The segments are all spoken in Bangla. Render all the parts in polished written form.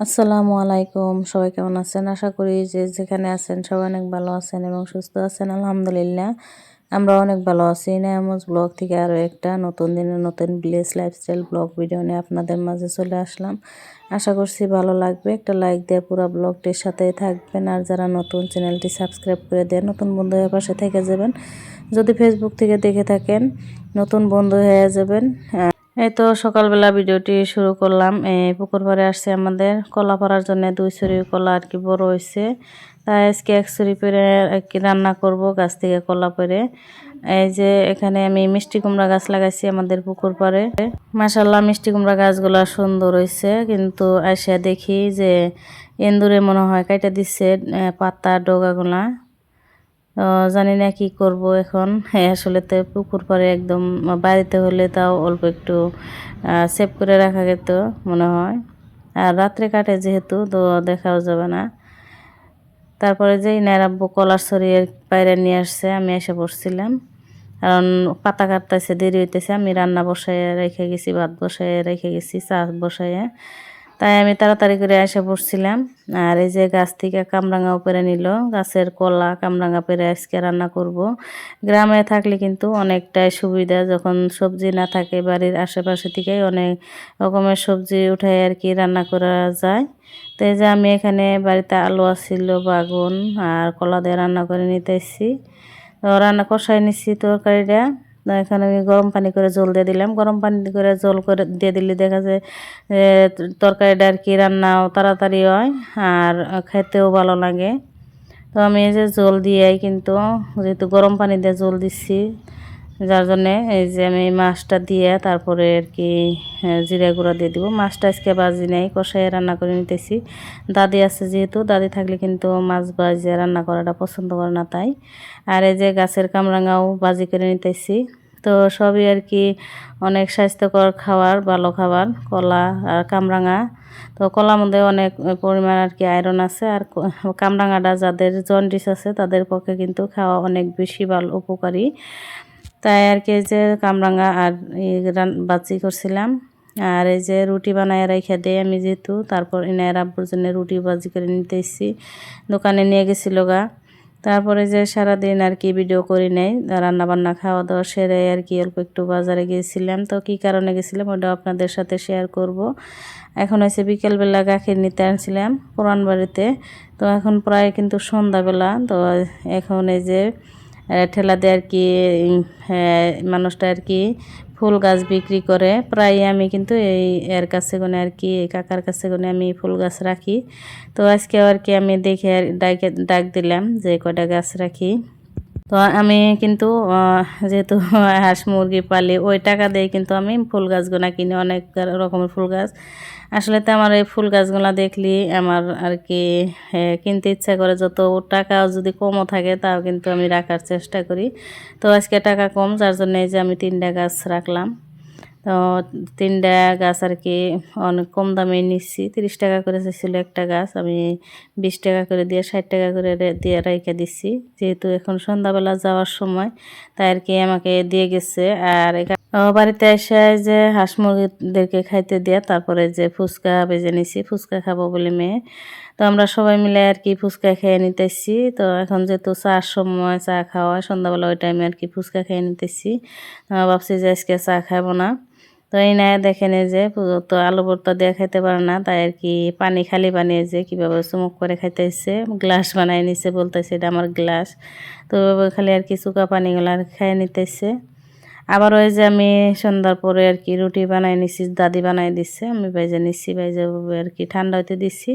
আসসালামু আলাইকুম, সবাই কেমন আছেন? আশা করি যে যেখানে আছেন সবাই অনেক ভালো আছেন এবং সুস্থ আছেন। আলহামদুলিল্লাহ আমরা অনেক ভালো আছি। নায়ামুজ ব্লগ থেকে আরও একটা নতুন দিনের নতুন ভিলেজ লাইফস্টাইল ব্লগ ভিডিও নিয়ে আপনাদের মাঝে চলে আসলাম। আশা করছি ভালো লাগবে। একটা লাইক দিয়ে পুরো ব্লগটির সাথেই থাকবেন, আর যারা নতুন চ্যানেলটি সাবস্ক্রাইব করে দেন, নতুন বন্ধু হয়ে পাশে থেকে যাবেন। যদি ফেসবুক থেকে দেখে থাকেন নতুন বন্ধু হয়ে যাবেন। এই তো সকালবেলা ভিডিওটি শুরু করলাম। পুকুর পাড়ে আসছে আমাদের কলা পাড়ার জন্য 2 ছড়ি কলা আর কি বড় হয়েছে, তাই আজকে 1 ছড়ি পেরে আর কি রান্না করব গাছ থেকে কলা পেরে। এই যে এখানে আমি মিষ্টি কুমড়া গাছ লাগাইছি আমাদের পুকুর পাড়ে। মাশাআল্লাহ মিষ্টি কুমড়া গাছগুলো সুন্দর হয়েছে, কিন্তু এসে দেখি যে এন্দুরে মনে হয় কাইটা দিচ্ছে পাতা ডগাগুলা। জানি না কি করব এখন। আসলে তো পুকুর পাড়ে একদম বাড়িতে হলে তাও অল্প একটু সেভ করে রাখা যেত মনে হয়, আর রাত্রে কাটে যেহেতু তো দেখাও যাবে না। তারপরে যেই নারাব্বু কলার ছড়িয়ে বাইরে নিয়ে আসছে, আমি এসে পড়ছিলাম কারণ পাতা কাটতেছে দেরি হইতেছে। আমি রান্না বসাইয়ে রেখে গেছি, ভাত বসাইয়ে রেখে গেছি, চা বসাইয়ে, তাই আমি তাড়াতাড়ি করে এসে পড়ছিলাম। আর এই যে গাছ থেকে কামরাঙাও পেরে নিল, গাছের কলা কামরাঙা পেরে আজকে রান্না করব। গ্রামে থাকলে কিন্তু অনেকটাই সুবিধা, যখন সবজি না থাকে বাড়ির আশেপাশে থেকেই অনেক রকমের সবজি উঠাই আর কি রান্না করা যায়। তো এই যে আমি এখানে বাড়িতে আলু আসছিল, বাগুন আর কলা দিয়ে রান্না করে নিতেছি। তো রান্না কষাই নিচ্ছি তরকারিটা। এখানে আমি গরম পানি করে জল দিয়ে দিলাম। গরম পানি করে জল করে দিয়ে দিলে দেখা যায় তরকারিটা আর কি রান্নাও তাড়াতাড়ি হয় আর খেতেও ভালো লাগে। তো আমি এই যে জল দিয়েই কিন্তু, যেহেতু গরম পানি দিয়ে জল দিচ্ছি, যার জন্যে এই যে আমি মাছটা দিয়ে তারপরে আর কি জিরা গুঁড়া দিয়ে দিব। মাছটা আজকে বাজি নেই, কষাই রান্না করে নিতেছি। দাদি আছে যেহেতু, দাদি থাকলে কিন্তু মাছ বাজিয়ে রান্না করাটা পছন্দ করে না, তাই। আর এই যে গাছের কামরাঙাও বাজি করে নিতেছি। তো সবই আর কি অনেক স্বাস্থ্যকর খাবার, ভালো খাবার কলা আর কামরাঙা। তো কলার মধ্যে অনেক পরিমাণ আর কি আয়রন আছে, আর কামরাঙাটা যাদের জন্ডিস আছে তাদের পক্ষে কিন্তু খাওয়া অনেক বেশি ভালো, উপকারী। তাই আর কি যে কামরাঙা আর বাজি করছিলাম। আর এই যে রুটি বানায় রেখে দেয় আমি যেহেতু, তারপর এনার আব্বুর জন্য রুটি বাজি করে নিতে এসেছি, দোকানে নিয়ে গেছিল গা। তারপরে যে সারাদিন আর কি ভিডিও করি নাই, রান্না বান্না খাওয়া দাওয়া সেরে আর কি অল্প একটু বাজারে গিয়েছিলাম। তো কি কারণে গেছিলাম ওটাও আপনাদের সাথে শেয়ার করব। এখন হয়েছে বিকেলবেলা গাখীর নিতে আনছিলাম পুরান বাড়িতে। তো এখন প্রায় কিন্তু সন্ধ্যাবেলা। তো এখন এই যে ঠেলা দিয়ে আর কি মানুষটা আর কি ফুল গাছ বিক্রি করে। প্রায় আমি কিন্তু এর কাছে কোনে আর কি কাকার কাছে কোনে আমি ফুল গাছ রাখি। তো আজকে আর কি আমি দেখে ডাক দিলাম যে কয়টা গাছ রাখি। তো আমি কিন্তু যেহেতু হাঁস মুরগি পালি, ওই টাকা দিয়ে কিন্তু আমি ফুল গাছগুলা কিনি, অনেক রকমের ফুল গাছ। আসলে তো আমার এই ফুল গাছগুলা দেখলি আমার আর কি কিনতে ইচ্ছা করে। যত টাকা যদি কমও থাকে তাও কিন্তু আমি রাখার চেষ্টা করি। তো আজকে টাকা কম, যার জন্য এই যে আমি 3টা গাছ রাখলাম। তো 3টা গাছ আর কি অনেক কম দামে নিচ্ছি, 30 টাকা করে ছিল একটা গাছ, আমি 20 টাকা করে দিয়ে 60 টাকা করে দিয়ে রেখে দিচ্ছি। যেহেতু এখন সন্ধ্যাবেলা যাওয়ার সময়, তাই আর কি আমাকে দিয়ে গেছে। আর বাড়িতে এসে যে হাঁস মুরগিদেরকে খাইতে দিয়ে তারপরে যে ফুচকা ভেজে নিছি, ফুচকা খাবো বলে মেয়ে। তো আমরা সবাই মিলে আর কি ফুচকা খেয়ে নিতেছি। তো এখন যেহেতু চার সময় চা খাওয়া হয় সন্ধ্যাবেলা, ওই টাইমে আর কি ফুচকা খেয়ে নিতেছি। ভাবছি যে আজকে চা খাবো না। তো এই না দেখেন এই যে তো আলু ভর্তা দিয়ে খাইতে পারে না, তাই আর কি পানি খালি পানি যে কীভাবে চুমুক করে খাইতেছে, গ্লাস বানাই নিছে, বলতেছে এটা আমার গ্লাস। তো খালি আর কি চুকা পানিগুলো আর খাই নিতেছে। আবার ওই যে আমি সন্ধ্যার পরে আর কি রুটি বানাই নিছি, দাদি বানাই দিচ্ছে, আমি বাইজে নিচ্ছি, বাইজে আর কি ঠান্ডা হইতে দিচ্ছি,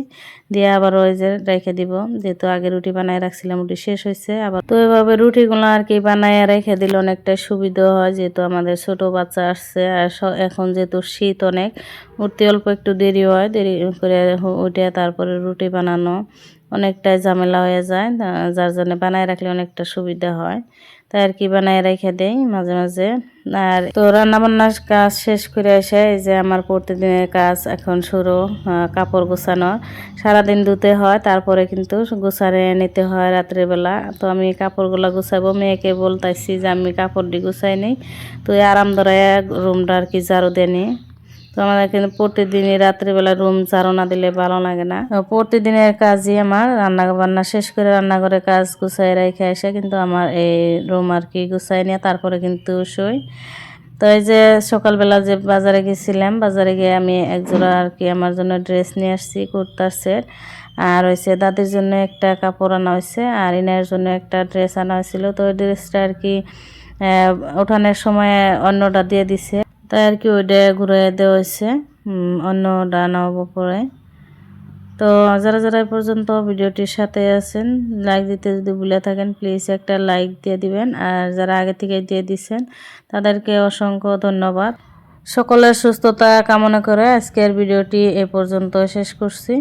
দিয়ে আবার ওই যে রেখে দিব। যেহেতু আগে রুটি বানাই রাখছিলাম, রুটি শেষ হয়েছে, আবার তো এভাবে রুটিগুলো আর কি বানাই রেখে দিলে অনেকটা সুবিধা হয়। যেহেতু আমাদের ছোট বাচ্চা আসছে, আর এখন যেহেতু শীত অনেক, উঠতে অল্প একটু দেরি হয়, দেরি করে উঠে তারপরে রুটি বানানো অনেকটাই ঝামেলা হয়ে যায়, যার জন্য বানায় রাখলে অনেকটা সুবিধা হয়। তাই আর কি বানায় রেখে দেই মাঝে মাঝে। আর তো রান্নাবান্নার কাজ শেষ করে এসে এই যে আমার প্রতিদিনের কাজ এখন শুরু, কাপড় গোছানো। সারাদিন ধুতে হয়, তারপরে কিন্তু গোছারে নিতে হয় রাত্রেবেলা। তো আমি কাপড়গুলো গুছাবো, মেয়েকে বলতেছি যে আমি কাপড়টি গুছাই নিই, তো আরাম ধরে রুমটা আর কি ঝাড়ু দিয়ে নিই। তো আমাদের কিন্তু প্রতিদিনই রাত্রিবেলা রুম ঝাড়ু না দিলে ভালো লাগে না। প্রতিদিনের কাজই আমার রান্না বান্না শেষ করে রান্নাঘরে কাজ গুছাই রেখে এসে কিন্তু আমার এই রুম আর কি গুছাই নিয়ে তারপরে কিন্তু শুই। তো এই যে সকালবেলা যে বাজারে গেছিলাম, বাজারে গিয়ে আমি একজোড়া আর কি আমার জন্য ড্রেস নিয়ে আসছি, কুর্তার সেট। আর হয়েছে দাদির জন্য একটা কাপড় আনা হয়েছে, আর ইনার জন্য একটা ড্রেস আনা হয়েছিল। তো ওই ড্রেসটা আর কি ওঠানোর সময় অন্যটা দিয়ে দিছে, তাই আর কি ওইটা ঘুরে দেওয়া হয়েছে, অন্যটা আনাবো পরে। তো যারা যারা এই পর্যন্ত ভিডিওটির সাথে আছেন, লাইক দিতে যদি ভুলে থাকেন প্লিজ একটা লাইক দিয়ে দিবেন, আর যারা আগে থেকে দিয়ে দিচ্ছেন তাদেরকে অসংখ্য ধন্যবাদ। সকলের সুস্থতা কামনা করে আজকের ভিডিওটি এ পর্যন্ত শেষ করছি।